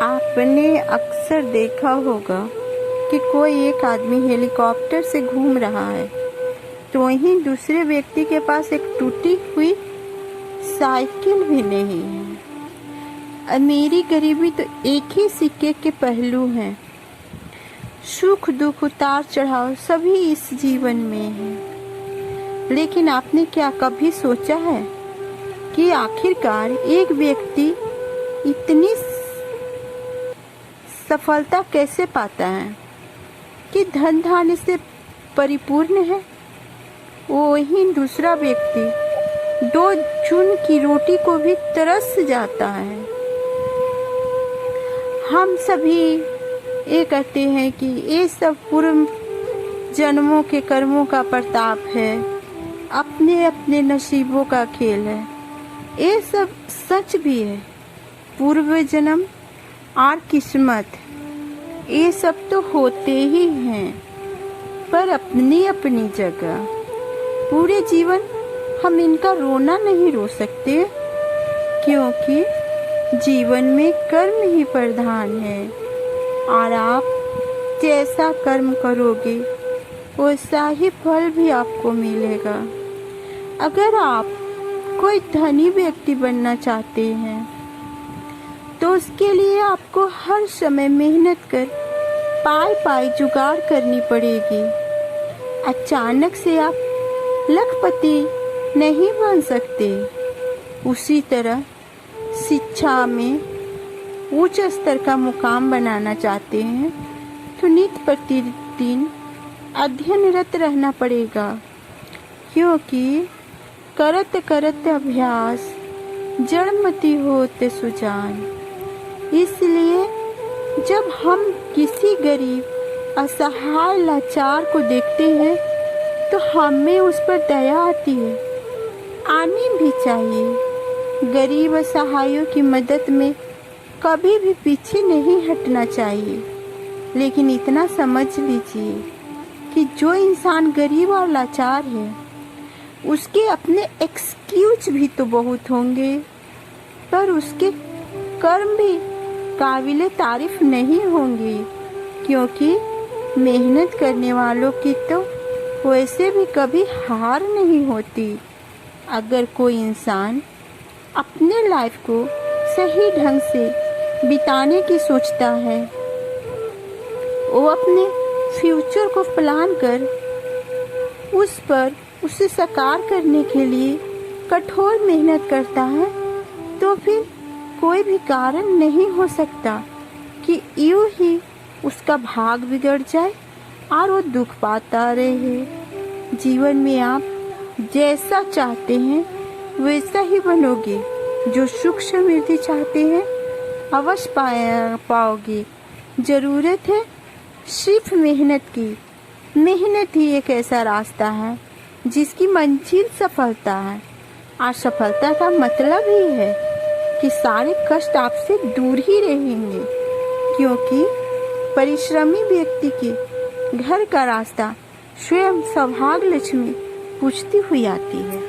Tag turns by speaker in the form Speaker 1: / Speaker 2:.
Speaker 1: आपने अक्सर देखा होगा कि कोई एक आदमी हेलीकॉप्टर से घूम रहा है तो वहीं दूसरे व्यक्ति के पास एक टूटी हुई साइकिल भी नहीं है। अमीरी गरीबी तो एक ही सिक्के के पहलू हैं। सुख दुख उतार चढ़ाव सभी इस जीवन में है। लेकिन आपने क्या कभी सोचा है कि आखिरकार एक व्यक्ति इतनी सफलता कैसे पाता है कि धन धान्य से परिपूर्ण है, वहीं दूसरा व्यक्ति दो चून की रोटी को भी तरस जाता है। हम सभी ये कहते हैं कि ये सब पूर्व जन्मों के कर्मों का प्रताप है, अपने अपने नसीबों का खेल है। ये सब सच भी है। पूर्व जन्म और किस्मत ये सब तो होते ही हैं, पर अपनी अपनी जगह। पूरे जीवन हम इनका रोना नहीं रो सकते, क्योंकि जीवन में कर्म ही प्रधान है और आप जैसा कर्म करोगे वैसा ही फल भी आपको मिलेगा। अगर आप कोई धनी व्यक्ति बनना चाहते हैं तो उसके लिए आपको हर समय मेहनत कर पाई पाई जुगाड़ करनी पड़ेगी। अचानक से आप लखपति नहीं बन सकते। उसी तरह शिक्षा में उच्च स्तर का मुकाम बनाना चाहते हैं तो नित्य प्रतिदिन अध्ययनरत रहना पड़ेगा, क्योंकि करत करत अभ्यास जड़मति होते सुजान। इसलिए जब हम किसी गरीब असहाय लाचार को देखते हैं तो हमें उस पर दया आती है, आनी भी चाहिए। गरीब असहायों की मदद में कभी भी पीछे नहीं हटना चाहिए। लेकिन इतना समझ लीजिए कि जो इंसान गरीब और लाचार है उसके अपने एक्सक्यूज भी तो बहुत होंगे, पर उसके कर्म भी काबिले तारीफ नहीं होंगे, क्योंकि मेहनत करने वालों की तो वैसे भी कभी हार नहीं होती। अगर कोई इंसान अपने लाइफ को सही ढंग से बिताने की सोचता है, वो अपने फ्यूचर को प्लान कर उसे साकार करने के लिए कठोर मेहनत करता है, तो फिर कोई भी कारण नहीं हो सकता कि यूं ही उसका भाग बिगड़ जाए और वो दुख पाता रहे। जीवन में आप जैसा चाहते हैं वैसा ही बनोगे। जो सुख समृद्धि चाहते हैं अवश्य पाओगे। जरूरत है सिर्फ मेहनत की। मेहनत ही एक ऐसा रास्ता है जिसकी मंजिल सफलता है, और सफलता का मतलब ही है कि सारे कष्ट आपसे दूर ही रहेंगे, क्योंकि परिश्रमी व्यक्ति के घर का रास्ता स्वयं सौभाग्य लक्ष्मी पूछती हुई आती है।